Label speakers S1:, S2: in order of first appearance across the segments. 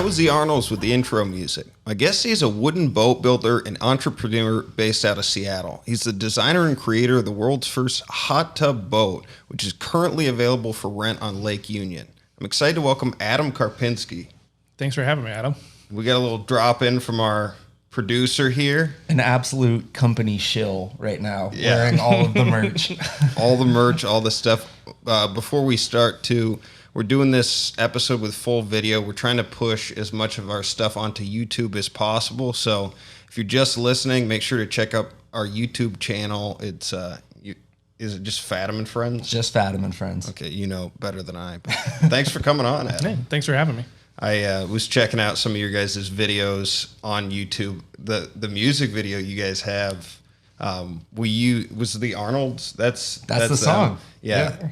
S1: was the Arnolds with the intro music. My guest is a wooden boat builder and entrepreneur based out of Seattle. He's the designer and creator of the world's first hot tub boat, which is currently available for rent on Lake Union. I'm excited to welcome Adam Karpenske.
S2: Thanks for having me, Adam.
S1: We got a little drop in from our producer here.
S3: An absolute company shill right now, wearing all of the merch.
S1: All the merch, all the stuff. Before we start too, we're doing this episode with full video. We're trying to push as much of our stuff onto YouTube as possible. So if you're just listening, make sure to check out our YouTube channel. It's is it just Fadam and Friends?
S3: Just Fadam and Friends.
S1: Okay, you know better than I. But thanks for coming on, Adam.
S2: Hey, thanks for having me.
S1: I was checking out some of your guys' videos on YouTube. The music video you guys have, was the Arnolds? That's
S3: the song.
S1: Yeah.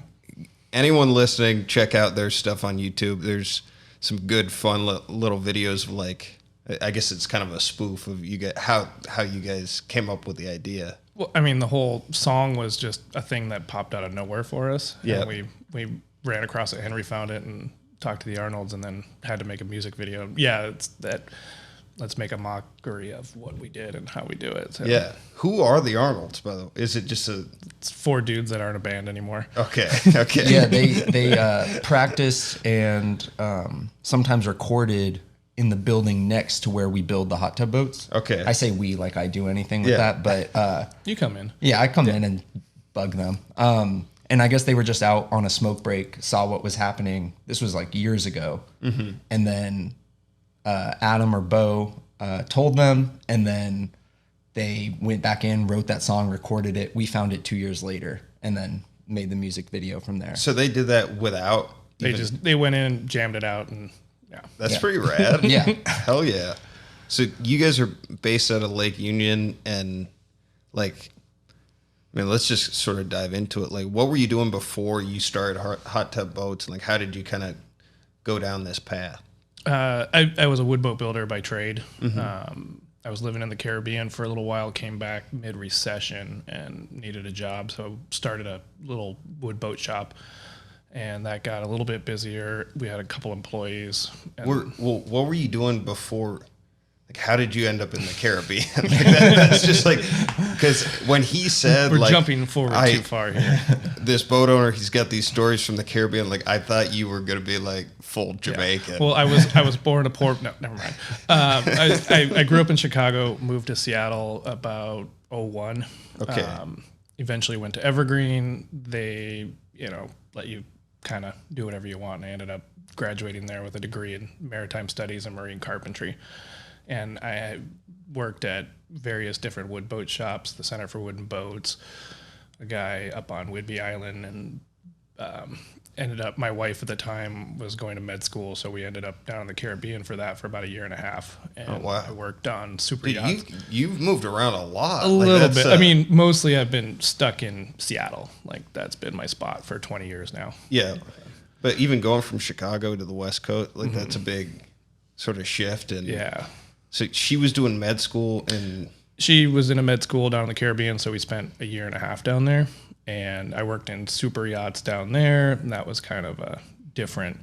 S1: Anyone listening, check out their stuff on YouTube. There's some good, fun little videos of, like, I guess it's kind of a spoof of you guys, how you guys came up with the idea.
S2: Well, I mean, the whole song was just a thing that popped out of nowhere for us.
S1: Yeah.
S2: And we ran across it. Henry found it and talked to the Arnolds and then had to make a music video. Yeah, it's that. Let's make a mockery of what we did and how we do it. So
S1: yeah. Who are the Arnolds, by the way? Is it just
S2: it's four dudes that aren't a band anymore.
S1: Okay. Okay.
S3: Yeah, they practice and sometimes recorded in the building next to where we build the hot tub boats.
S1: Okay.
S3: I say we like I do anything with that, but
S2: You come in.
S3: yeah, I come in and bug them. And I guess they were just out on a smoke break, saw what was happening. This was like years ago. Mm-hmm. And then Adam or Bo told them, and then they went back in, wrote that song, recorded it. We found it 2 years later, and then made the music video from there.
S1: So they did that without...
S2: They went in, jammed it out, and yeah.
S1: That's pretty rad.
S3: Yeah.
S1: Hell yeah. So you guys are based out of Lake Union, and, like... I mean, let's just sort of dive into it. Like, what were you doing before you started hot tub boats? And, like, how did you kind of go down this path?
S2: I was a wood boat builder by trade.
S1: Mm-hmm.
S2: I was living in the Caribbean for a little while, came back mid-recession and needed a job. So started a little wood boat shop, and that got a little bit busier. We had a couple employees.
S1: What were you doing before? Like, how did you end up in the Caribbean? Like that's just like, because when he said,
S2: we're
S1: like,
S2: jumping forward too far here.
S1: This boat owner, he's got these stories from the Caribbean. Like, I thought you were going to be like full Jamaican.
S2: Yeah. Well, I was born a poor. No, never mind. I grew up in Chicago, moved to Seattle about 2001.
S1: Okay.
S2: Eventually went to Evergreen. They, let you kind of do whatever you want. And I ended up graduating there with a degree in maritime studies and marine carpentry. And I worked at various different wood boat shops, the Center for Wooden Boats, a guy up on Whidbey Island, and ended up, my wife at the time was going to med school, so we ended up down in the Caribbean for about a year and a half. And
S1: oh, wow.
S2: I worked on super yachts.
S1: You've moved around a lot.
S2: A little bit. I mean, mostly I've been stuck in Seattle. Like, that's been my spot for 20 years now.
S1: Yeah. But even going from Chicago to the West Coast, like, that's a big sort of shift. And
S2: yeah.
S1: So she was doing med school, and
S2: she was in a med school down in the Caribbean, so we spent a year and a half down there. And I worked in super yachts down there, and that was kind of a different,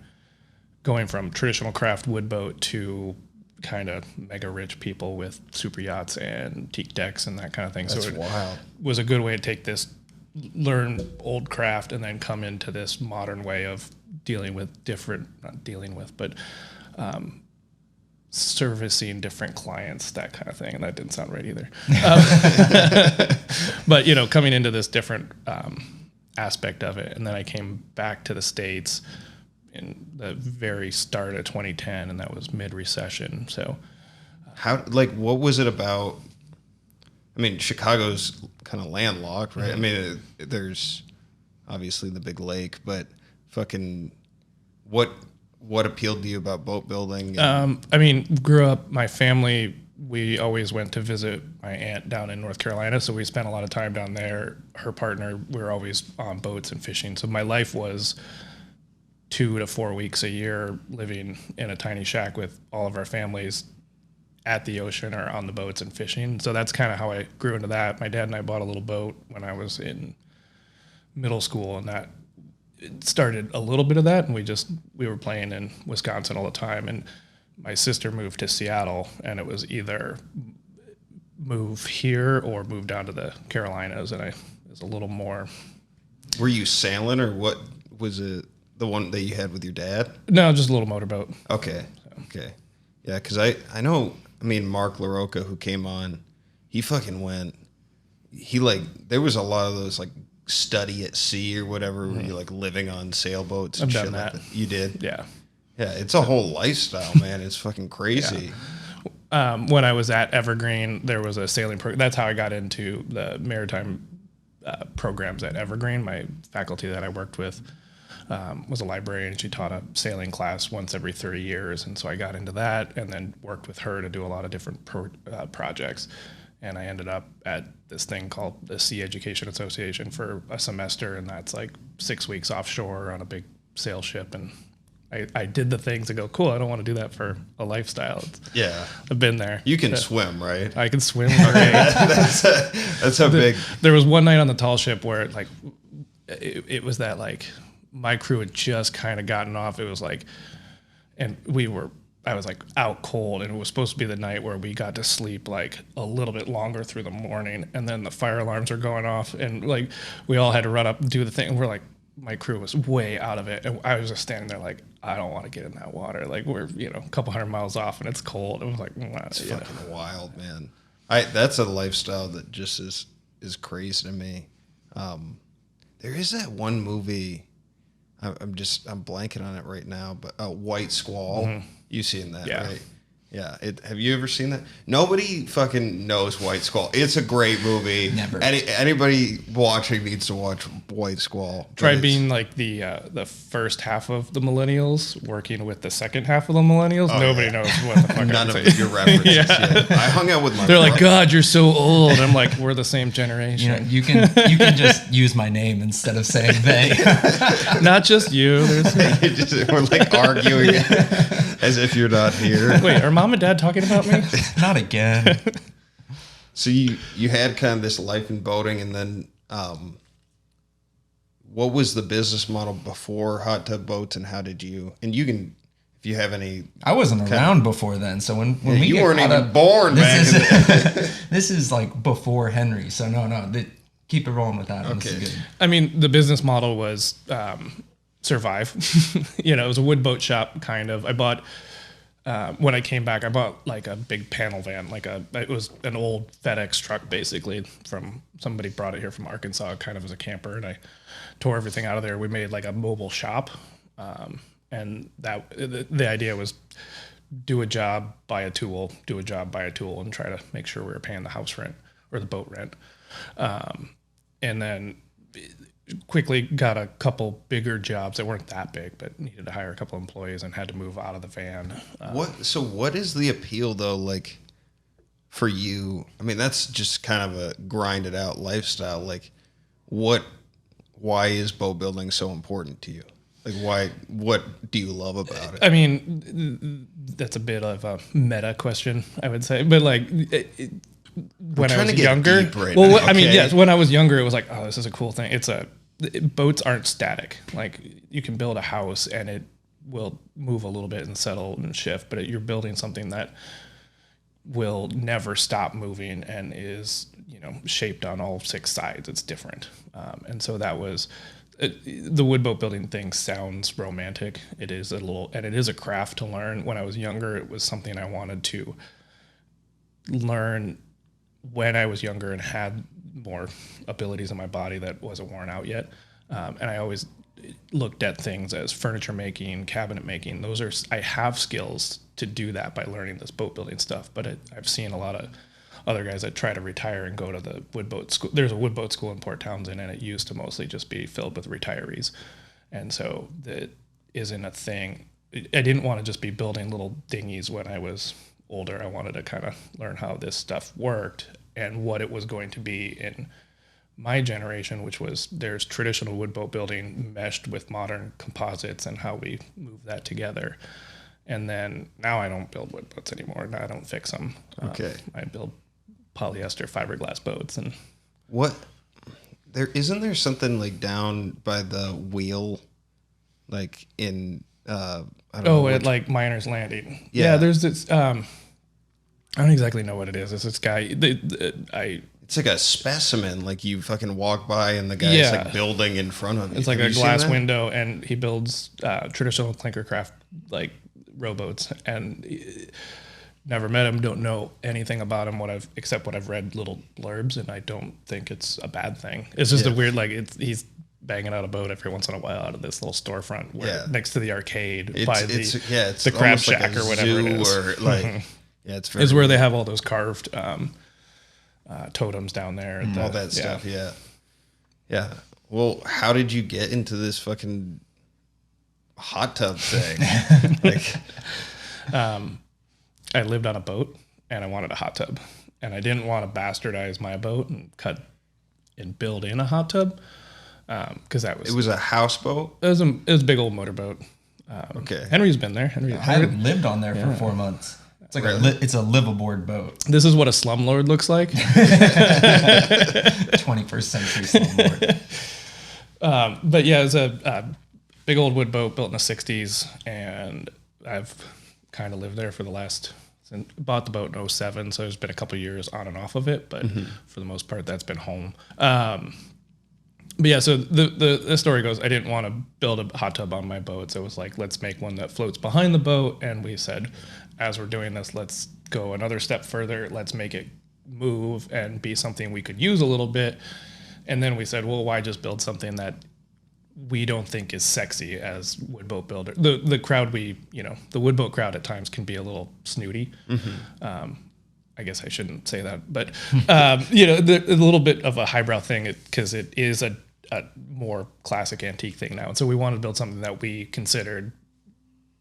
S2: going from traditional craft wood boat to kind of mega rich people with super yachts and teak decks and that kind of thing.
S1: That's
S2: so it
S1: wild.
S2: Was a good way to take this, learn old craft, and then come into this modern way of dealing with servicing different clients, that kind of thing. And that didn't sound right either. But, coming into this different aspect of it. And then I came back to the States in the very start of 2010, and that was mid-recession. So
S1: what was it about? I mean, Chicago's kind of landlocked, right? Mm-hmm. I mean, there's obviously the big lake, but fucking what appealed to you about boat building?
S2: Grew up, my family, we always went to visit my aunt down in North Carolina, so we spent a lot of time down there. Her partner, we were always on boats and fishing. So my life was 2 to 4 weeks a year living in a tiny shack with all of our families at the ocean or on the boats and fishing. So that's kind of how I grew into that. My dad and I bought a little boat when I was in middle school, and that started a little bit of that. And we were playing in Wisconsin all the time. And my sister moved to Seattle, and it was either move here or move down to the Carolinas, and I was a little more.
S1: Were you sailing, or what was it? The one that you had with your dad?
S2: No, just a little motorboat.
S1: Okay. Okay. Yeah, because I know, I mean, Mark LaRocca, who came on, he fucking went, there was a lot of those, like, study at sea or whatever, where you're, like, living on sailboats and
S2: I've
S1: shit
S2: done that.
S1: like that. You did?
S2: Yeah.
S1: Yeah, it's a whole lifestyle, man. It's fucking crazy.
S2: When I was at Evergreen, there was a sailing program. That's how I got into the maritime programs at Evergreen. My faculty that I worked with was a librarian, and she taught a sailing class once every 30 years. And so I got into that and then worked with her to do a lot of different projects. And I ended up at this thing called the Sea Education Association for a semester, and that's like 6 weeks offshore on a big sail ship. And I did the things and go, cool, I don't want to do that for a lifestyle.
S1: Yeah.
S2: I've been there.
S1: You can swim, right?
S2: I can swim great.
S1: That's a big...
S2: There was one night on the tall ship where like it was that like my crew had just kind of gotten off. It was like, and I was like out cold, and it was supposed to be the night where we got to sleep like a little bit longer through the morning, and then the fire alarms are going off, and like we all had to run up and do the thing. And we're like, my crew was way out of it, and I was just standing there like, I don't want to get in that water. Like we're a couple hundred miles off, and it's cold. It was like,
S1: it's fucking wild, man. That's a lifestyle that just is crazy to me. There is that one movie. I'm blanking on it right now, but White Squall. Mm-hmm. You've seen that, right? Yeah. Have you ever seen that? Nobody fucking knows White Squall. It's a great movie.
S3: Never.
S1: Anybody watching needs to watch White Squall.
S2: Try being like the first half of the millennials working with the second half of the millennials. Nobody knows what the fuck.
S1: None of your references. Yeah. I hung out with my.
S2: They're like, God, you're so old. I'm like, we're the same generation.
S3: You can just use my name instead of saying they.
S2: Not just you.
S1: We're like arguing as if you're not here.
S2: Wait, are Mom and Dad talking about me?
S3: Not again.
S1: So you had kind of this life in boating, and then what was the business model before hot tub boats, and how did you? And you can, if you have any.
S3: I wasn't around before then, so when we
S1: you
S3: get
S1: weren't
S3: caught
S1: even
S3: up,
S1: born back.
S3: This is like before Henry, so no. Keep it rolling with that.
S1: Okay.
S3: This is good.
S2: I mean, the business model was survive. It was a wood boat shop kind of. I bought. When I came back, I bought like a big panel van, it was an old FedEx truck basically from somebody brought it here from Arkansas kind of as a camper, and I tore everything out of there. We made like a mobile shop, and that the idea was do a job, buy a tool, and try to make sure we were paying the house rent or the boat rent, and then quickly got a couple bigger jobs that weren't that big, but needed to hire a couple employees and had to move out of the van.
S1: What is the appeal though? Like for you, I mean, that's just kind of a grinded out lifestyle. Like why is boat building so important to you? Like what do you love about it?
S2: I mean, that's a bit of a meta question, I would say, but like, when I was younger, when I was younger, it was like, oh, this is a cool thing. Boats aren't static. Like you can build a house and it will move a little bit and settle and shift, but you're building something that will never stop moving and is, shaped on all six sides. It's different. And so that was the wood boat building thing sounds romantic. It is and it is a craft to learn. When I was younger, it was something I wanted to learn when I was younger and had more abilities in my body that wasn't worn out yet. And I always looked at things as furniture making, cabinet making. I have skills to do that by learning this boat building stuff. But I've seen a lot of other guys that try to retire and go to the wood boat school. There's a wood boat school in Port Townsend, and it used to mostly just be filled with retirees. And so that isn't a thing. I didn't want to just be building little dinghies when I was older. I wanted to kind of learn how this stuff worked and what it was going to be in my generation, which was there's traditional wood boat building meshed with modern composites and how we move that together. And then now I don't build wood boats anymore. Now I don't fix them.
S1: Okay.
S2: I build polyester fiberglass boats. And
S1: isn't there something like down by the wheel, like in I don't know.
S2: at like Miners Landing.
S1: Yeah.
S2: There's this. I don't exactly know what it is. It's this guy.
S1: It's like a specimen. Like you fucking walk by and the guy's like building in front of you.
S2: It's like
S1: Have
S2: a
S1: you seen
S2: glass
S1: that?
S2: window, and he builds traditional clinkercraft like rowboats. And never met him, don't know anything about him. Except what I've read little blurbs, and I don't think it's a bad thing. It's just a weird he's banging out a boat every once in a while out of this little storefront next to the arcade by the crab shack
S1: like
S2: or whatever it is.
S1: Or like, it's very
S2: is where they have all those carved totems down there. And
S1: all that stuff. Yeah. Well, how did you get into this fucking hot tub thing? Like,
S2: I lived on a boat and I wanted a hot tub, and I didn't want to bastardize my boat and build in a hot tub. Because it
S1: was a houseboat.
S2: It was a big old motorboat.
S1: Okay.
S2: Henry's been there.
S3: I lived on there for 4 months. It's like it's a liveaboard boat.
S2: This is what a slumlord looks like.
S3: 21st century slumlord.
S2: But yeah, it was a big old wood boat built in the 60s, and I've kind of lived there for bought the boat in 07, so there's been a couple of years on and off of it, but for the most part, that's been home. But yeah, so the story goes, I didn't want to build a hot tub on my boat, so it was like, let's make one that floats behind the boat, and we said, as we're doing this, let's go another step further, let's make it move and be something we could use a little bit. And then we said, well, why just build something that we don't think is sexy as wood boat builder? The crowd the wood boat crowd at times can be a little snooty. I guess I shouldn't say that, but a little bit of a highbrow thing, because it is a more classic antique thing now. And so we wanted to build something that we considered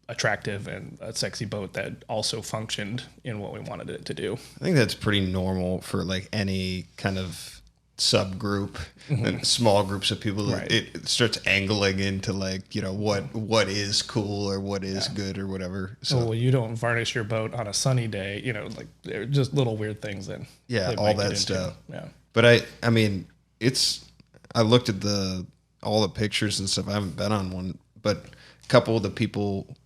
S2: attractive and a sexy boat that also functioned in what we wanted it to do.
S1: I think that's pretty normal for like any kind of subgroup and small groups of people.
S2: Right.
S1: It starts angling into like, what is cool or what is good or whatever. So
S2: you don't varnish your boat on a sunny day, like they're just little weird things that
S1: all that stuff.
S2: Yeah.
S1: But I mean, I looked at all the pictures and stuff. I haven't been on one, but a couple of the people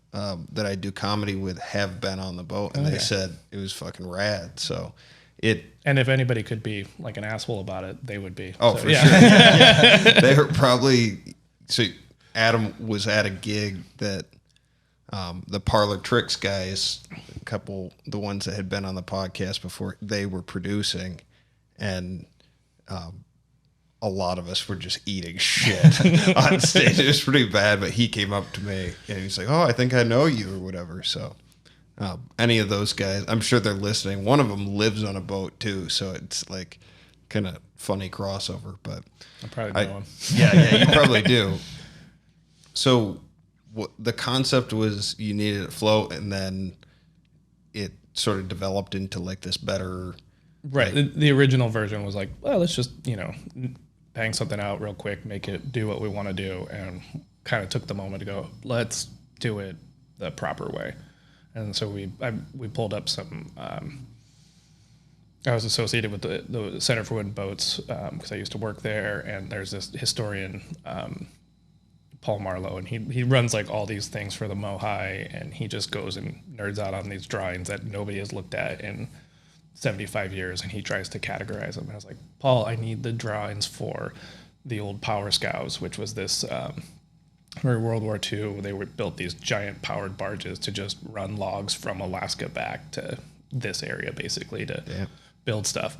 S1: that I do comedy with have been on the boat, and they said it was fucking rad. So
S2: and if anybody could be like an asshole about it, they would be.
S1: Oh, so, for sure. Yeah. They were probably. So Adam was at a gig that the Parlor Tricks guys, the ones that had been on the podcast before, they were producing, and a lot of us were just eating shit on stage. It was pretty bad, but he came up to me and he's like, "Oh, I think I know you," or whatever. So any of those guys, I'm sure they're listening. One of them lives on a boat too, so it's like kind of funny crossover. But
S2: I probably know him.
S1: Yeah, you probably do. So the concept was you needed it to float, and then it sort of developed into like this better.
S2: Right. The original version was like, well, let's just, bang something out real quick, make it do what we want to do, and kind of took the moment to go, let's do it the proper way. And so we pulled up some. I was associated with the Center for Wooden Boats because I used to work there, and there's this historian, Paul Marlowe, and he runs like all these things for the Mohai, and he just goes and nerds out on these drawings that nobody has looked at in 75 years, and he tries to categorize them. And I was like, Paul, I need the drawings for the old power scows, which was this during World War II. They built these giant powered barges to just run logs from Alaska back to this area, basically, to build stuff.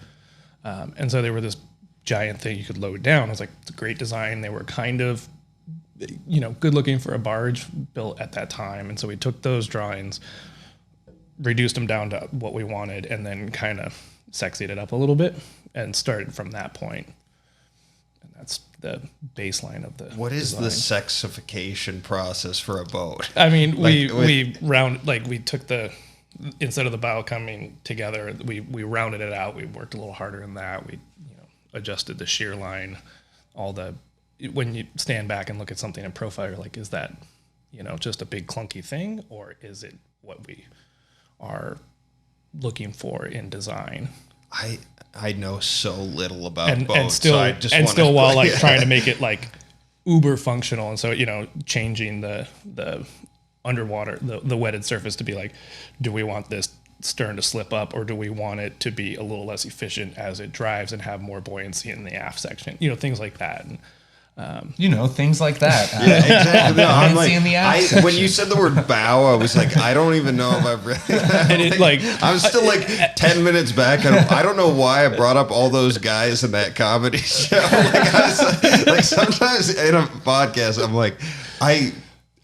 S2: And so they were this giant thing you could load down. I was like, it's a great design. They were kind of, good looking for a barge built at that time. And so we took those drawings, reduced them down to what we wanted, and then kind of sexied it up a little bit and started from that point. And that's the baseline of the
S1: What is
S2: design.
S1: the sexification process for a boat?
S2: I mean, we took instead of the bow coming together, we rounded it out. We worked a little harder in that. We adjusted the shear line, when you stand back and look at something in profile, you're like, is that, just a big clunky thing, or is it what we are looking for in design?
S1: I know so little about boats,
S2: and still,
S1: so I just
S2: trying to make it like uber functional, and so changing the underwater, the wetted surface to be like, do we want this stern to slip up, or do we want it to be a little less efficient as it drives and have more buoyancy in the aft section? Things like that. And,
S3: things like that.
S1: Yeah, exactly. No, I'm like,
S3: in the
S1: when you said the word bow, I was like, I don't even know if I've really. I'm still like 10 minutes back, and I don't know why I brought up all those guys in that comedy show. Like sometimes in a podcast, I'm like,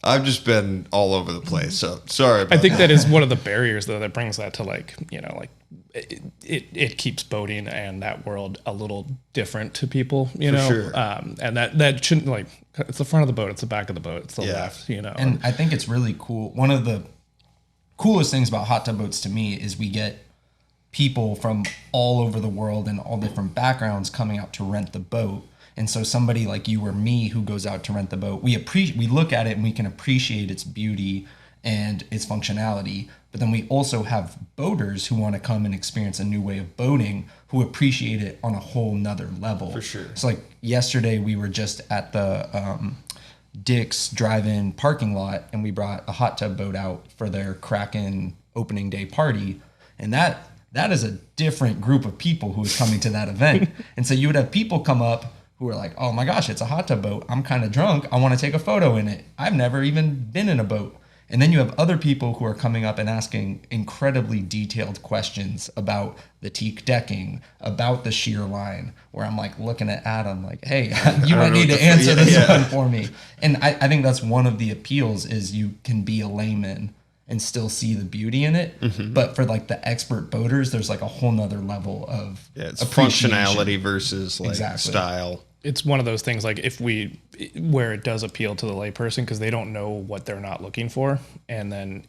S1: I've just been all over the place. So sorry about
S2: I think that is one of the barriers, though, that brings that to it keeps boating and that world a little different to people,
S1: sure.
S2: And that shouldn't, it's the front of the boat, it's the back of the boat, it's the left,
S3: And I think it's really cool. One of the coolest things about hot tub boats to me is we get people from all over the world and all different backgrounds coming out to rent the boat. And so somebody like you or me who goes out to rent the boat, we look at it and we can appreciate its beauty and its functionality. But then we also have boaters who want to come and experience a new way of boating, who appreciate it on a whole nother level.
S1: For sure.
S3: So like yesterday we were just at the Dick's drive-in parking lot, and we brought a hot tub boat out for their Kraken opening day party. And that is a different group of people who is coming to that event. And so you would have people come up who are like, oh my gosh, it's a hot tub boat. I'm kind of drunk. I want to take a photo in it. I've never even been in a boat. And then you have other people who are coming up and asking incredibly detailed questions about the teak decking, about the shear line, where I'm like looking at Adam like, hey, you might need to answer this one for me. And I think that's one of the appeals, is you can be a layman and still see the beauty in it. Mm-hmm. But for like the expert boaters, there's like a whole nother level of
S1: it's functionality versus style.
S2: It's one of those things, like where it does appeal to the layperson because they don't know what they're not looking for. And then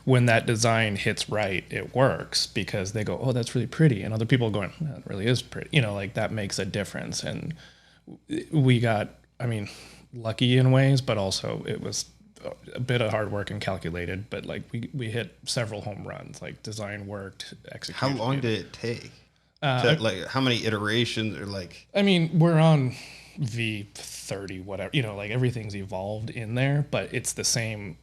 S2: when that design hits right, it works because they go, oh, that's really pretty. And other people are going, that really is pretty. That makes a difference. And we got, lucky in ways, but also it was a bit of hard work and calculated. But we hit several home runs, design worked, execution.
S1: How long did it take? How many iterations or
S2: we're on V30, whatever, everything's evolved in there, but it's the same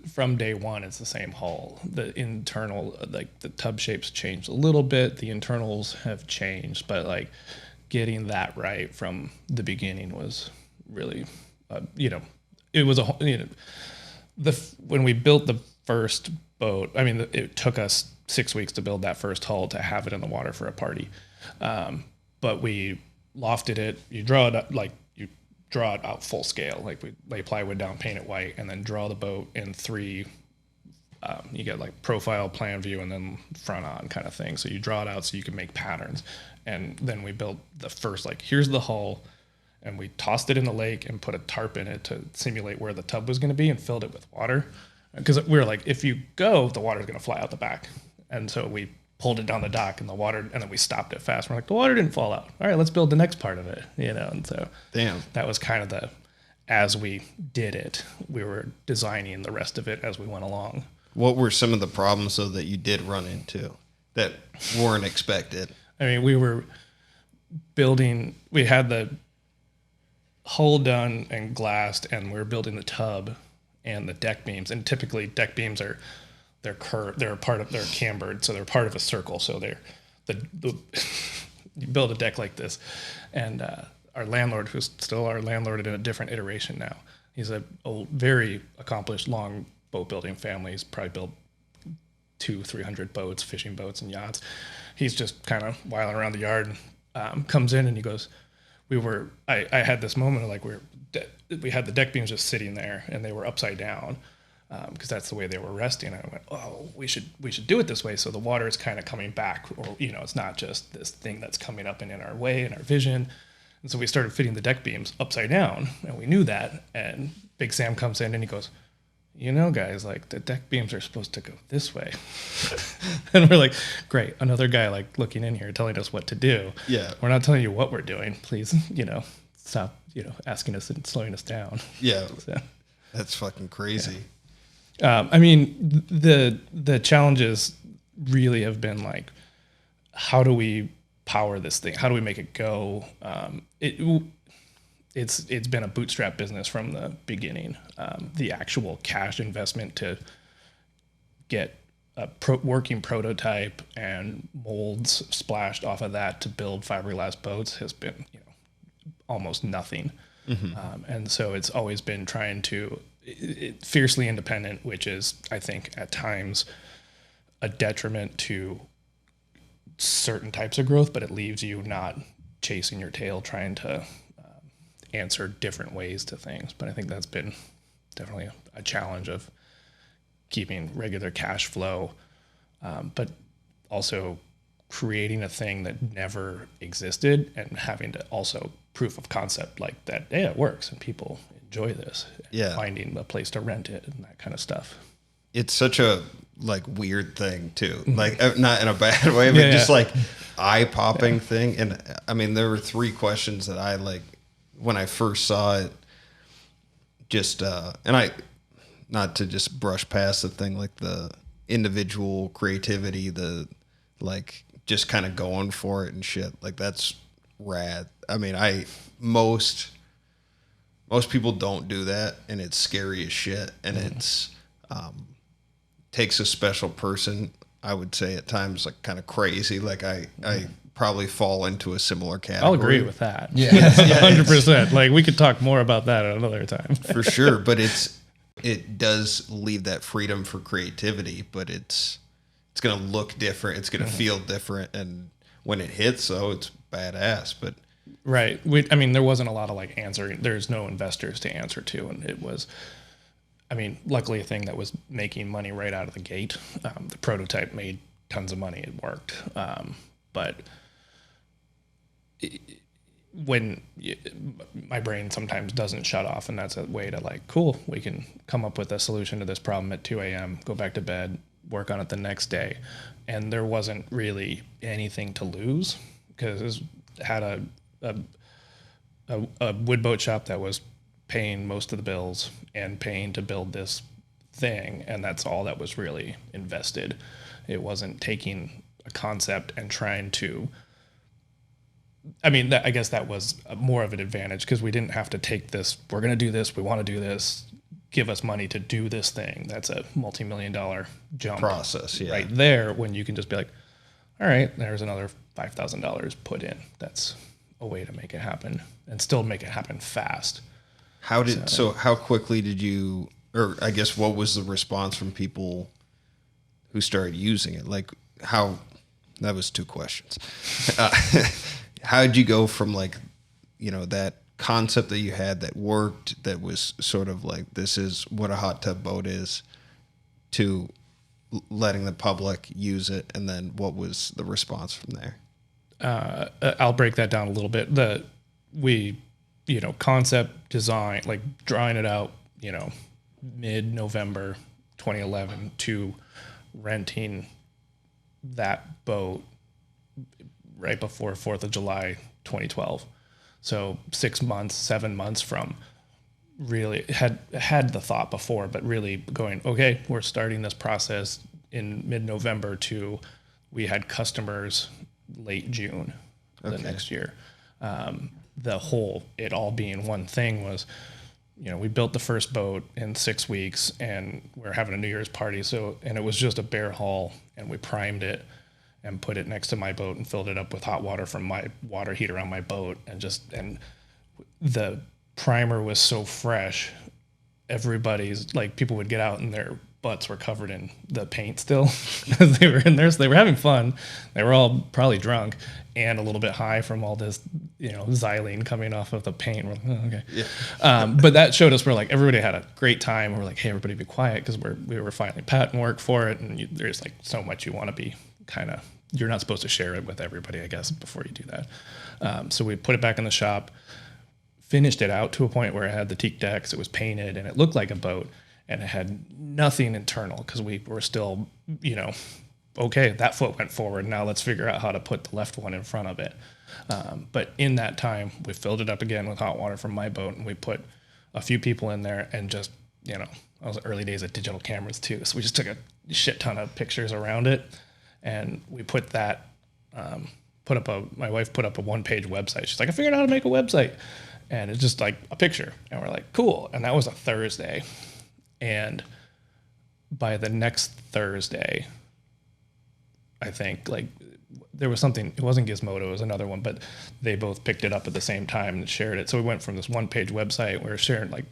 S2: from day one. It's the same hull. The internal, the tub shapes changed a little bit. The internals have changed, but getting that right from the beginning was really, it was when we built the first boat, it took us 6 weeks to build that first hull to have it in the water for a party. But we lofted it. You draw it out full scale. We lay plywood down, paint it white, and then draw the boat in 3. You get profile, plan view, and then front on kind of thing. So you draw it out so you can make patterns. And then we built the first, here's the hull, and we tossed it in the lake and put a tarp in it to simulate where the tub was going to be and filled it with water. Because we were like, if you go, the water's going to fly out the back. And so we pulled it down the dock and the water, and then we stopped it fast. We're like, the water didn't fall out. All right, let's build the next part of it, And so that was kind of as we did it, we were designing the rest of it as we went along.
S1: What were some of the problems, though, that you did run into that weren't expected?
S2: We were building, we had the hull done and glassed, and we were building the tub and the deck beams. And typically deck beams they're curved, they're cambered, so they're part of a circle. So they're you build a deck like this, and our landlord, who's still our landlord in a different iteration now, he's a very accomplished long boat building family. He's probably built 200-300 boats, fishing boats and yachts. He's just kind of whiling around the yard, and comes in and he goes, I had this moment of we had the deck beams just sitting there and they were upside down. Because that's the way they were resting. I went, oh, we should do it this way, so the water is kind of coming back, or it's not just this thing that's coming up and in our way, in our vision. And so we started fitting the deck beams upside down, and we knew that. And Big Sam comes in and he goes, guys, the deck beams are supposed to go this way. And we're like, great, another guy looking in here telling us what to do.
S1: Yeah,
S2: we're not telling you what we're doing. Please, stop, asking us and slowing us down.
S1: Yeah, so. That's fucking crazy. Yeah.
S2: The challenges really have been how do we power this thing? How do we make it go? It it's been a bootstrap business from the beginning. The actual cash investment to get a working prototype and molds splashed off of that to build fiberglass boats has been, almost nothing. And so it's always been trying to fiercely independent, which is, I think, at times a detriment to certain types of growth, but it leaves you not chasing your tail, trying to answer different ways to things. But I think that's been definitely a challenge of keeping regular cash flow, but also creating a thing that never existed and having to also proof of concept like that. Yeah, it works and people enjoy this.
S1: Yeah.
S2: Finding a place to rent it and that kind of stuff.
S1: It's such a weird thing too. Not in a bad way, but just eye-popping thing. And I mean, there were 3 questions that I when I first saw it, just, and I, not to just brush past the thing, the individual creativity, the just kind of going for it and shit. That's rad. I mean, most people don't do that, and it's scary as shit. And it's, takes a special person, I would say at times, kind of crazy. I probably fall into a similar category.
S2: I'll agree with that.
S3: Yeah.
S2: 100%. We could talk more about that at another time.
S1: For sure. But it does leave that freedom for creativity, but it's going to look different. It's going to feel different. And when it hits, though, it's badass. But
S2: right. There wasn't a lot of answering. There's no investors to answer to. And it was, luckily a thing that was making money right out of the gate. The prototype made tons of money. It worked. But when my brain sometimes doesn't shut off, and that's a way to cool, we can come up with a solution to this problem at 2 a.m., go back to bed, work on it the next day. And there wasn't really anything to lose because it had a wood boat shop that was paying most of the bills and paying to build this thing. And that's all that was really invested. It wasn't taking a concept and trying to, I guess that was more of an advantage because we didn't have to take this, we're going to do this, we want to do this, give us money to do this thing. That's a multi-million-dollar jump
S1: process, yeah.
S2: Right there, when you can just be like, all right, there's another $5,000 put in. That's a way to make it happen and still make it happen fast.
S1: How quickly did you, or I guess what was the response from people who started using it? That was 2 questions. How did you go from that concept that you had that worked, that was sort of this is what a hot tub boat is, to letting the public use it? And then what was the response from there?
S2: I'll break that down a little bit. Concept design, drawing it out, mid-November 2011 to renting that boat right before 4th of July 2012. So 6 months, 7 months from really had the thought before, but really going, okay, we're starting this process in mid-November to we had customers late June the next year. It all being one thing was, we built the first boat in 6 weeks and we're having a New Year's party. And it was just a bare hull, and we primed it and put it next to my boat and filled it up with hot water from my water heater on my boat. And the primer was so fresh. Everybody's people would get out and their butts were covered in the paint still because they were in there. So they were having fun. They were all probably drunk and a little bit high from all this, xylene coming off of the paint. We're like, oh, okay. Yeah. But that showed us where everybody had a great time. We're like, hey, everybody be quiet, because we were filing patent work for it. And there's so much you want to be you're not supposed to share it with everybody, I guess, before you do that. So we put it back in the shop, finished it out to a point where it had the teak decks, it was painted, and it looked like a boat, and it had nothing internal because we were still, okay, that foot went forward. Now let's figure out how to put the left one in front of it. But in that time, we filled it up again with hot water from my boat, and we put a few people in there and just, that was the early days of digital cameras too. So we just took a shit ton of pictures around it. And we put that, my wife put up a 1-page website. She's like, I figured out how to make a website. And it's just like a picture. And we're like, cool. And that was a Thursday. And by the next Thursday, I think like there was something, it wasn't Gizmodo, it was another one, but they both picked it up at the same time and shared it. So we went from this one-page website, we were sharing like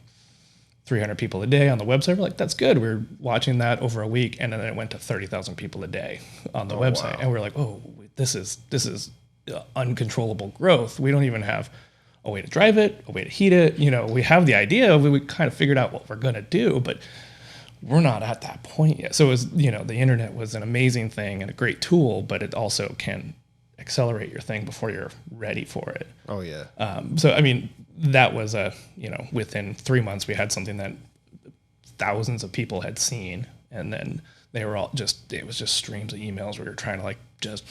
S2: 300 people a day on the website. We're like, that's good. We were watching that over a week, and then it went to 30,000 people a day on the website. Wow. And we're like, oh, this is uncontrollable growth. We don't even have a way to drive it, a way to heat it. You know, we have the idea, we kind of figured out what we're going to do, but we're not at that point yet. So it was, you know, the internet was an amazing thing and a great tool, but it also can accelerate your thing before you're ready for it.
S1: Oh yeah.
S2: So, I mean, that was within 3 months we had something that thousands of people had seen. And then they were all it was just streams of emails. We were trying to like just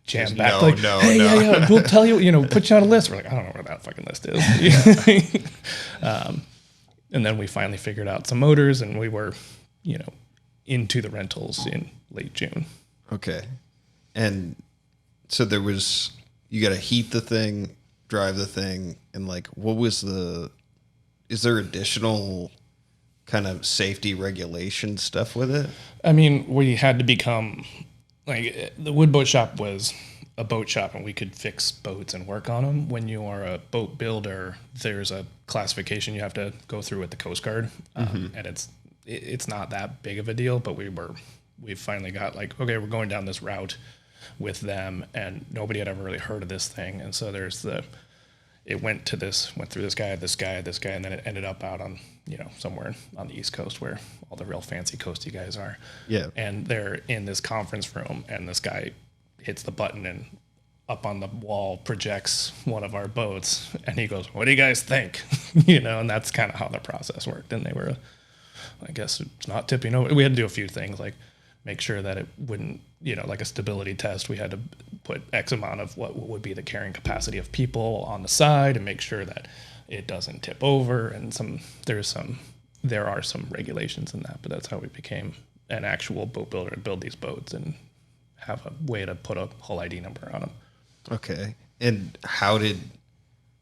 S2: jam back. Yeah, we'll tell you, put you on a list. We're like, I don't know where that fucking list is. And then we finally figured out some motors, and we were, into the rentals in late June.
S1: Okay. And so you got to heat the thing, drive the thing, and like, is there additional kind of safety regulation stuff with it?
S2: I mean, we had to become, like, the wood boat shop was a boat shop, and we could fix boats and work on them. When you are a boat builder, there's a classification you have to go through with the Coast Guard, and it's not that big of a deal. But we finally got like, okay, we're going down this route with them, and nobody had ever really heard of this thing, and so it went through this guy, and then it ended up out on somewhere on the East Coast where all the real fancy coasty guys are.
S1: Yeah,
S2: and they're in this conference room, and this guy hits the button, and up on the wall projects one of our boats, and he goes, "What do you guys think?" And that's kind of how the process worked. And they were, I guess it's not tipping over. We had to do a few things, like make sure that it wouldn't, like a stability test. We had to put X amount of what would be the carrying capacity of people on the side, and make sure that it doesn't tip over. And there are some regulations in that, but that's how we became an actual boat builder to build these boats and have a way to put a whole ID number on them.
S1: Okay. And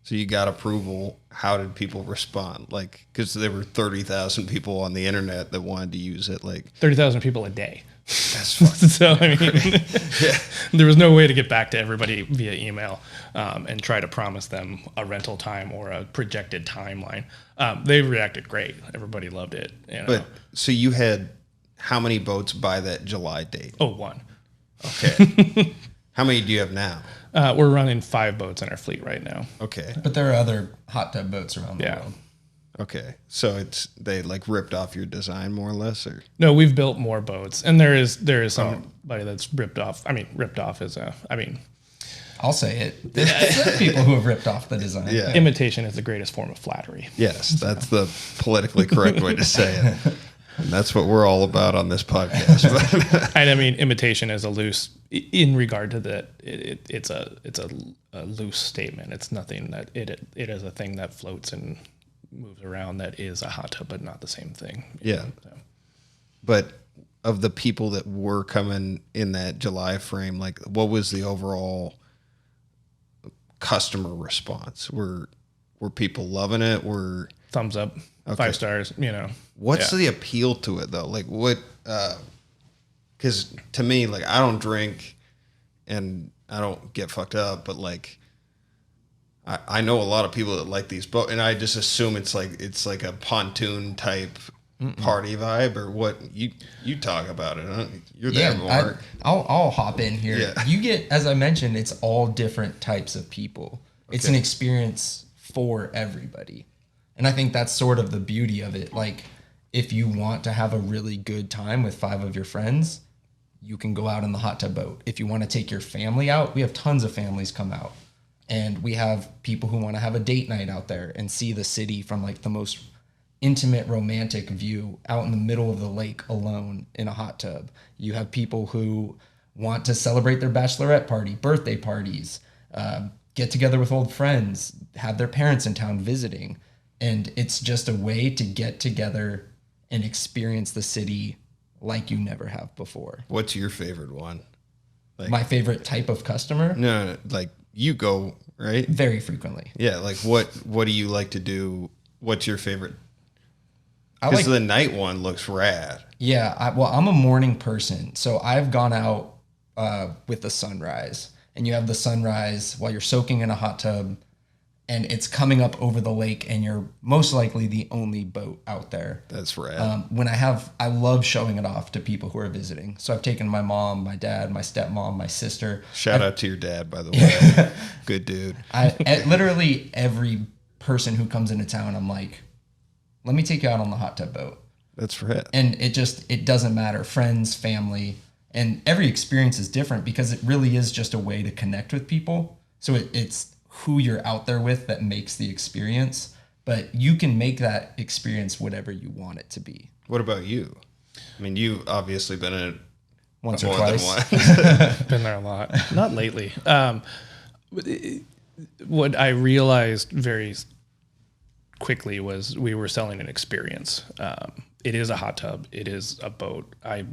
S1: so you got approval. How did people respond? Like, because there were 30,000 people on the internet that wanted to use it. Like
S2: 30,000 people a day.
S1: That's fucking
S2: so, I mean, there was no way to get back to everybody via email and try to promise them a rental time or a projected timeline. They reacted great. Everybody loved it.
S1: But so you had how many boats by that July date?
S2: Oh, one.
S1: Okay. How many do you have now?
S2: We're running 5 boats in our fleet right now.
S1: Okay.
S3: But there are other hot tub boats around the world.
S1: Okay. So they like ripped off your design more or less, or?
S2: No, we've built more boats, and there is somebody that's ripped off. I mean, ripped off is
S3: I'll say it. There's people who have ripped off the design.
S1: Yeah.
S2: Imitation is the greatest form of flattery.
S1: Yes, that's the politically correct way to say it. And that's what we're all about on this podcast.
S2: And I mean, imitation is a loose, in regard to that, it's a loose statement. It's nothing that it is a thing that floats and moves around that is a hot tub, but not the same thing.
S1: Yeah. So. But of the people that were coming in that July frame, like what was the overall customer response? Were people loving it? Were
S2: thumbs up, 5 stars,
S1: What's the appeal to it though? Like what, cause to me, like I don't drink and I don't get fucked up, but like, I know a lot of people that like these boats, and I just assume it's like a pontoon type party vibe, or what you talk about it. Huh? You're there more.
S3: I'll hop in here.
S1: Yeah.
S3: You get, as I mentioned, it's all different types of people. Okay. It's an experience for everybody. And I think that's sort of the beauty of it. Like if you want to have a really good time with 5 of your friends, you can go out in the hot tub boat. If you want to take your family out, we have tons of families come out. And we have people who want to have a date night out there and see the city from like the most intimate, romantic view out in the middle of the lake alone in a hot tub. You have people who want to celebrate their bachelorette party, birthday parties, get together with old friends, have their parents in town visiting. And it's just a way to get together and experience the city like you never have before.
S1: What's your favorite one?
S3: Like, my favorite type of customer?
S1: No, like you go right?
S3: Very frequently.
S1: Yeah, like what do you like to do? What's your favorite?
S3: I
S1: Because
S3: like,
S1: the night one looks rad.
S3: yeah, I'm a morning person. So I've gone out with the sunrise, and you have the sunrise while you're soaking in a hot tub, and it's coming up over the lake, and you're most likely the only boat out there.
S1: That's rad.
S3: I love showing it off to people who are visiting. So I've taken my mom, my dad, my stepmom, my sister.
S1: Shout out to your dad, by the way. Good dude.
S3: Literally every person who comes into town, I'm like, let me take you out on the hot tub boat.
S1: That's rad.
S3: And it doesn't matter. Friends, family, and every experience is different because it really is just a way to connect with people. So it's who you're out there with that makes the experience, but you can make that experience whatever you want it to be.
S1: What about you? I mean, you've obviously been in it
S3: Once or
S1: more
S3: twice.
S1: than once.
S2: Been there a lot. Not lately. What I realized very quickly was we were selling an experience. It is a hot tub. It is a boat. I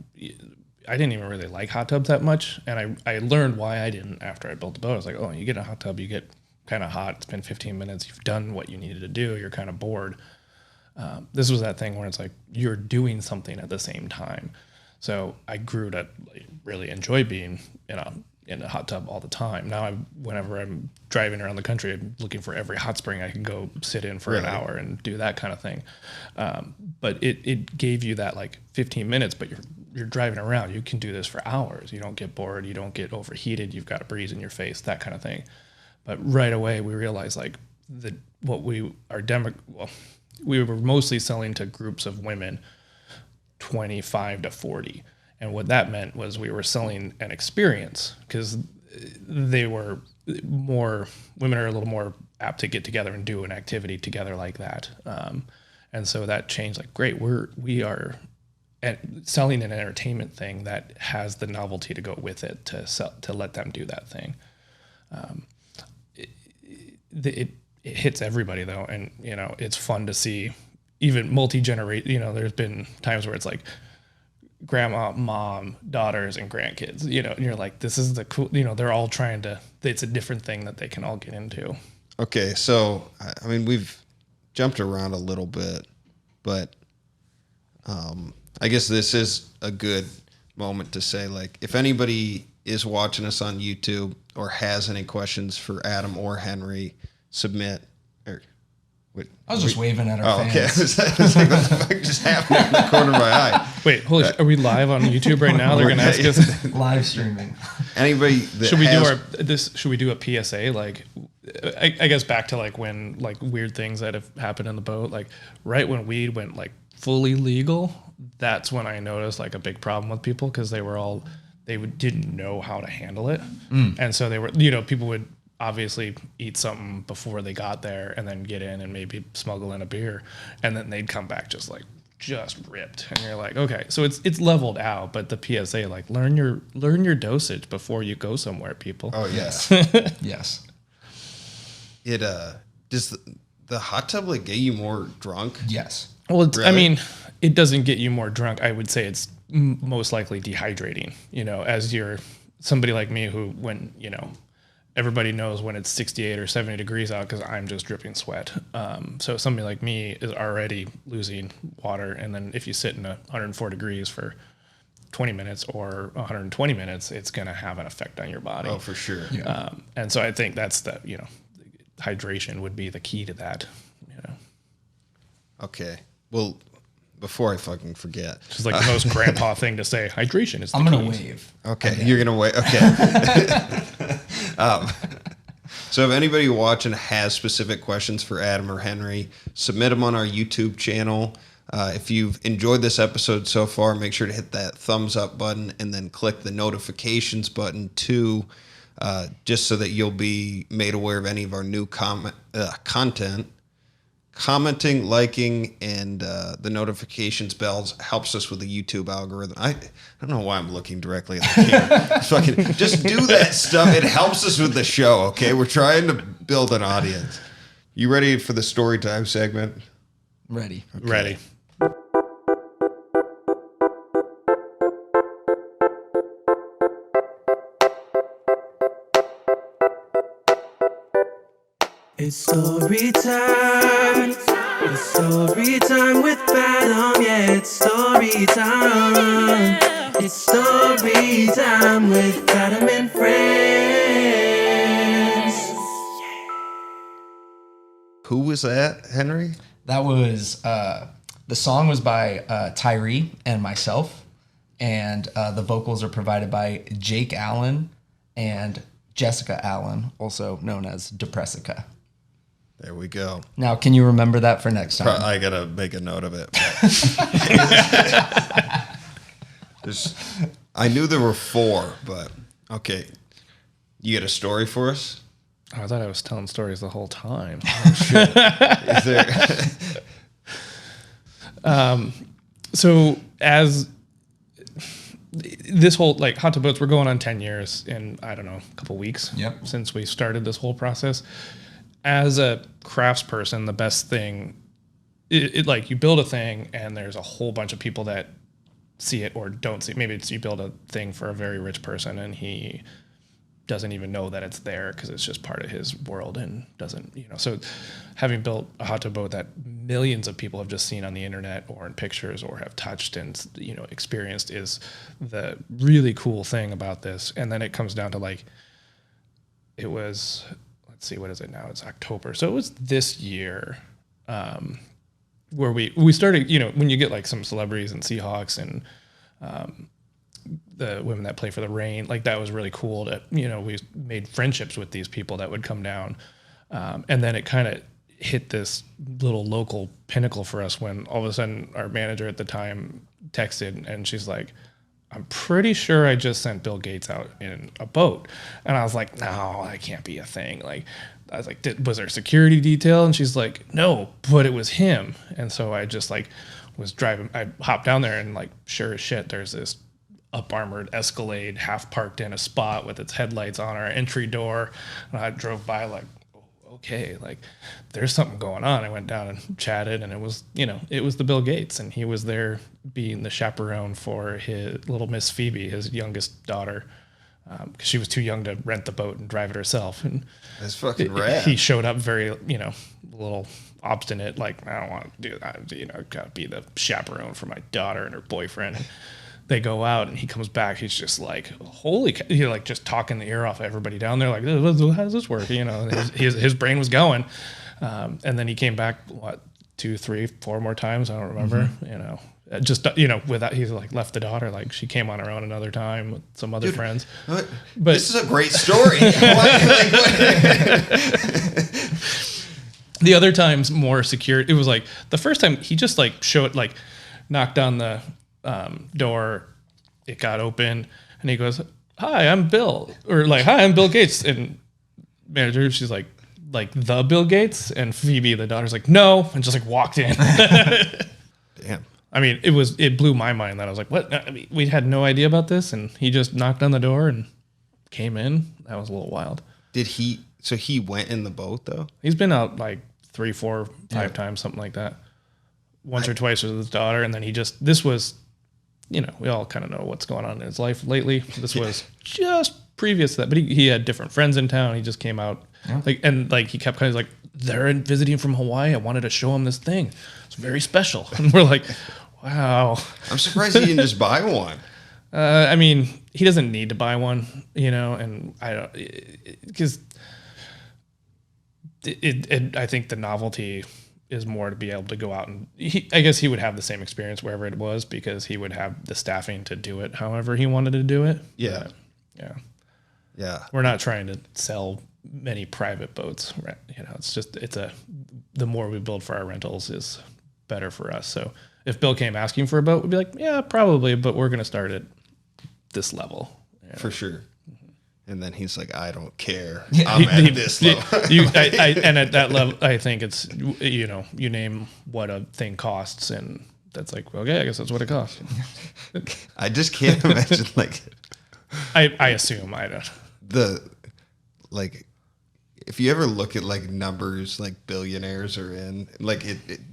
S2: didn't even really like hot tubs that much, and I learned why I didn't after I built the boat. I was like, oh, you get a hot tub, you get kind of hot. It's been 15 minutes. You've done what you needed to do. You're kind of bored. This was that thing where it's like you're doing something at the same time. So I grew to really enjoy being in a hot tub all the time. Now, whenever I'm driving around the country, I'm looking for every hot spring I can go sit in for an hour and do that kind of thing. But it gave you that like 15 minutes, but you're driving around. You can do this for hours. You don't get bored. You don't get overheated. You've got a breeze in your face, that kind of thing. But right away we realized like we were mostly selling to groups of women 25 to 40. And what that meant was we were selling an experience because women are a little more apt to get together and do an activity together like that. And so that changed, like, great, we are selling an entertainment thing that has the novelty to go with it to let them do that thing. It hits everybody though. And, it's fun to see even multi-generation, there's been times where it's like, grandma, mom, daughters, and grandkids, and you're like, this is the cool, they're all it's a different thing that they can all get into.
S1: Okay, so, I mean, we've jumped around a little bit, but I guess this is a good moment to say, like, if anybody is watching us on YouTube or has any questions for Adam or Henry, submit.
S3: I was just waving at our fans.
S1: Okay. I was like, what the fuck just happened in the corner of my eye?
S2: Wait, holy are we live on YouTube right now? They're going to ask us.
S3: Live streaming.
S1: Anybody that
S2: should we do a PSA? Like, I guess back to like when like weird things that have happened in the boat, like right when weed went like fully legal, that's when I noticed like a big problem with people because they didn't know how to handle it. And so they were, people would obviously eat something before they got there and then get in and maybe smuggle in a beer, and then they'd come back just ripped, and you're like, okay, so it's leveled out. But the PSA, like, learn your dosage before you go somewhere, people.
S1: Oh yes.
S3: Yes.
S1: It does the hot tub like get you more drunk?
S3: Yes.
S2: Well,
S1: Really?
S2: I mean, it doesn't get you more drunk. I would say it's most likely dehydrating. As you're somebody like me who, when everybody knows when it's 68 or 70 degrees out because I'm just dripping sweat. So somebody like me is already losing water. And then if you sit in 104 degrees for 20 minutes or 120 minutes, it's going to have an effect on your body.
S1: Oh, for sure.
S3: Yeah.
S2: And so I think that's hydration would be the key to that.
S1: Okay. Well, before I fucking forget.
S2: It's like the most grandpa thing to say. Hydration is the
S3: I'm going
S2: key.
S3: to wave.
S1: Okay, you're gonna wait. Okay. So if anybody watching has specific questions for Adam or Henry, submit them on our YouTube channel. If you've enjoyed this episode so far, make sure to hit that thumbs up button and then click the notifications button too, just so that you'll be made aware of any of our new content. Commenting, liking, and the notifications bells helps us with the YouTube algorithm. I don't know why I'm looking directly at the camera. Fucking just do that stuff. It helps us with the show, okay? We're trying to build an audience. You ready for the story time segment?
S3: Ready.
S1: Okay.
S2: Ready.
S4: It's story time. It's story time with Fadam. Yeah, it's story time. It's story time with Fadam and friends.
S1: Who was that, Henry?
S3: That was the song was by Tirey and myself, and the vocals are provided by Jake Allen and Jessica Allen, also known as Depressica.
S1: There we go.
S3: Now, can you remember that for next time?
S1: I gotta make a note of it. I knew there were 4, but okay. You got a story for us?
S2: Oh, I thought I was telling stories the whole time.
S1: Is there?
S2: So as this whole like hot tub boats, we're going on 10 years in, I don't know, a couple weeks since we started this whole process. As a craftsperson, the best thing, like you build a thing and there's a whole bunch of people that see it or don't see it. Maybe it's you build a thing for a very rich person and he doesn't even know that it's there because it's just part of his world and doesn't, so having built a hot tub boat that millions of people have just seen on the internet or in pictures or have touched and, experienced is the really cool thing about this. And then it comes down to like, it was, let's see, what is it now? It's October. So it was this year where we started, when you get like some celebrities and Seahawks and the women that play for the Rain, like that was really cool to, we made friendships with these people that would come down. And then it kind of hit this little local pinnacle for us when all of a sudden our manager at the time texted and she's like, I'm pretty sure I just sent Bill Gates out in a boat. And I was like, no, that can't be a thing. Like, I was like, was there security detail? And she's like, no, but it was him. And so I just like was driving, I hopped down there and like, sure as shit, there's this up armored Escalade half parked in a spot with its headlights on our entry door. And I drove by like, okay, like there's something going on. I went down and chatted and it was, it was the Bill Gates and he was there being the chaperone for his little Miss Phoebe, his youngest daughter. Because she was too young to rent the boat and drive it herself. And
S1: that's fucking rad.
S2: He showed up very, a little obstinate, like, I don't want to do that. Got to be the chaperone for my daughter and her boyfriend. And they go out and he comes back. He's just like, holy, like just talking the ear off of everybody down there. Like, how does this work? His brain was going. And then he came back, 2, 3, 4 more times. I don't remember, just with that, he's like left the daughter, like she came on her own another time with some other friends. But
S1: this is a great story.
S2: The other times more secure. It was like the first time he just like showed, like knocked on the door, it got open and he goes, hi, I'm Bill, or like, hi, I'm Bill Gates. And manager, she's like the Bill Gates, and Phoebe, the daughter's like, no, and just like walked in.
S1: Damn.
S2: I mean, it blew my mind that I was like, what? I mean, we had no idea about this, and he just knocked on the door and came in. That was a little wild.
S1: So he went in the boat though?
S2: He's been out like 3, 4, 5 times, something like that. Once or twice with his daughter, and then this was, we all kind of know what's going on in his life lately. This was just previous to that, but he had different friends in town. He just came out he kept kind of like, they're visiting from Hawaii. I wanted to show him this thing. It's very special. And we're like, wow.
S1: I'm surprised he didn't just buy one.
S2: I mean, he doesn't need to buy one, and I don't, because I think the novelty is more to be able to go out and I guess he would have the same experience wherever it was because he would have the staffing to do it however he wanted to do it.
S1: Yeah.
S2: But,
S1: yeah.
S2: We're not trying to sell many private boats, right? It's just, the more we build for our rentals is better for us. So if Bill came asking for a boat, we'd be like, yeah, probably, but we're going to start at this level.
S1: For sure. And then he's like, I don't care.
S2: Yeah,
S1: I'm at this level.
S2: And at that level, I think it's, you name what a thing costs, and that's like, okay, I guess that's what it costs.
S1: I just can't imagine, like...
S2: I assume, I don't...
S1: if you ever look at like numbers like billionaires are in, like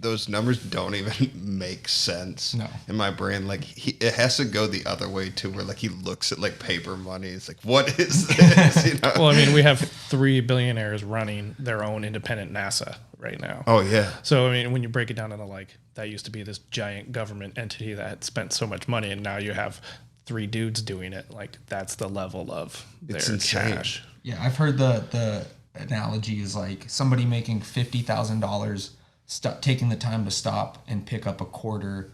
S1: those numbers don't even make sense in my brain. Like it has to go the other way too, where like he looks at like paper money. It's like, what is this? You know?
S2: Well, I mean, we have 3 billionaires running their own independent NASA right now.
S1: Oh yeah.
S2: So I mean, when you break it down into like that used to be this giant government entity that spent so much money, and now you have 3 dudes doing it. Like that's the level of their cash.
S3: Yeah, I've heard the analogy is like somebody making $50,000 taking the time to stop and pick up a quarter.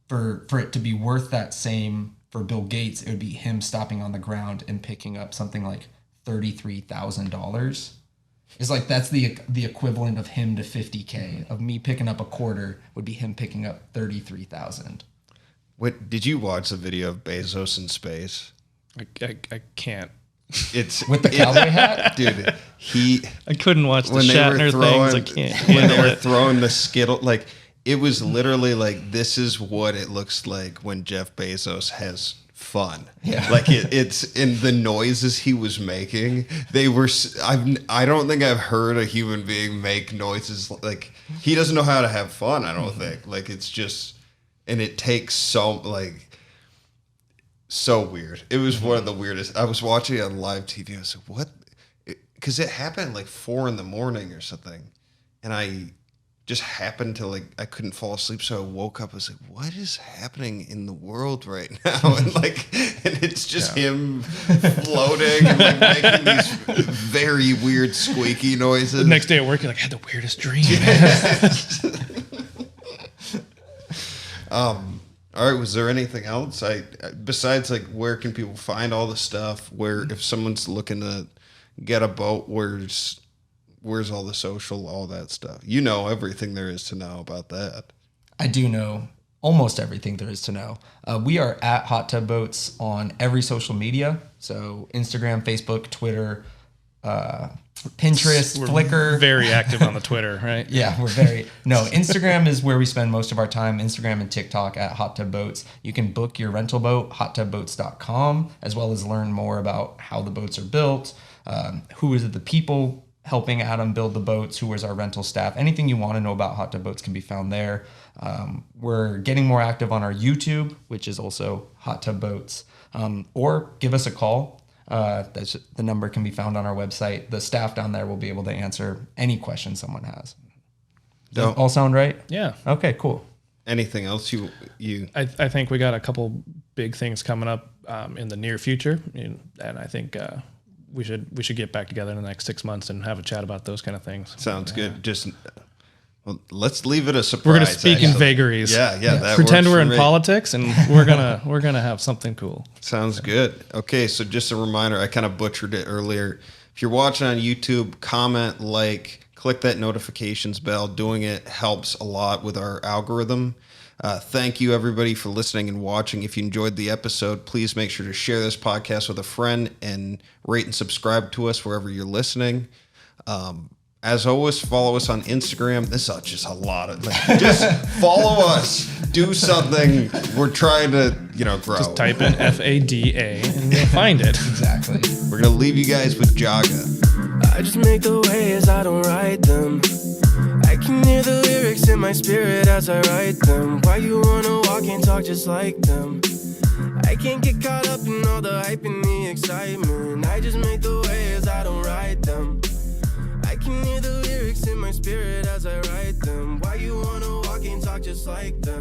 S3: For it to be worth that same for Bill Gates, it would be him stopping on the ground and picking up something like $33,000. It's like that's the equivalent of him to 50K. Of me picking up a quarter would be him picking up 33,000.
S1: What did you watch the video of Bezos in space?
S2: I can't.
S1: It's
S3: with the cowboy hat,
S1: dude.
S2: I couldn't watch the Shatner things. I can't.
S1: When they were throwing the Skittle, like it was literally like this is what it looks like when Jeff Bezos has fun.
S3: Yeah,
S1: like it's in the noises he was making. They were. I don't think I've heard a human being make noises like he doesn't know how to have fun. I don't think. Like it's just, and it takes so weird. It was one of the weirdest. I was watching it on live TV. I was like, what? Because it happened like 4 a.m. or something. And I just happened to I couldn't fall asleep. So I woke up. I was like, what is happening in the world right now? And it's just him floating and like making these very weird squeaky noises.
S2: The next day at work, you're like, I had the weirdest dream.
S1: All right. Was there anything else? Besides like where can people find all the stuff? Where if someone's looking to get a boat, where's all the social, all that stuff? You know everything there is to know about that.
S3: I do know almost everything there is to know. We are at Hot Tub Boats on every social media. So Instagram, Facebook, Twitter, Pinterest, Flickr.
S2: Very active on the Twitter, right?
S3: Yeah, Instagram is where we spend most of our time. Instagram and TikTok at Hot Tub Boats. You can book your rental boat, hottubboats.com, as well as learn more about how the boats are built, who is the people helping Adam build the boats, who is our rental staff. Anything you want to know about Hot Tub Boats can be found there. We're getting more active on our YouTube, which is also Hot Tub Boats, or give us a call. The number can be found on our website. The staff down there will be able to answer any question someone has. Does that all sound right?
S2: Yeah.
S3: Okay, cool.
S1: Anything else you?
S2: I think we got a couple big things coming up in the near future, and I think we should get back together in the next 6 months and have a chat about those kind of things.
S1: Sounds good. Just let's leave it a surprise.
S2: We're gonna speak in vagaries.
S1: Yeah. That
S2: pretend we're in
S1: me.
S2: politics, and we're gonna have something cool.
S1: Sounds good. Okay, so just a reminder, I kind of butchered it earlier. If you're watching on YouTube, comment, click that notifications bell. Doing it helps a lot with our algorithm. Thank you, everybody, for listening and watching. If you enjoyed the episode, please make sure to share this podcast with a friend and rate and subscribe to us wherever you're listening. As always, follow us on Instagram. This is just a lot of just follow us. Do something. We're trying to, grow.
S2: Just type in FADA and you'll find it.
S3: Exactly.
S1: We're gonna leave you guys with Jaga.
S4: I just make the waves, I don't write them. I can hear the lyrics in my spirit as I write them. Why you wanna walk and talk just like them? I can't get caught up in all the hype and the excitement. I just make the waves, I don't write them. I can hear the lyrics in my spirit as I write them. Why you wanna walk and talk just like them?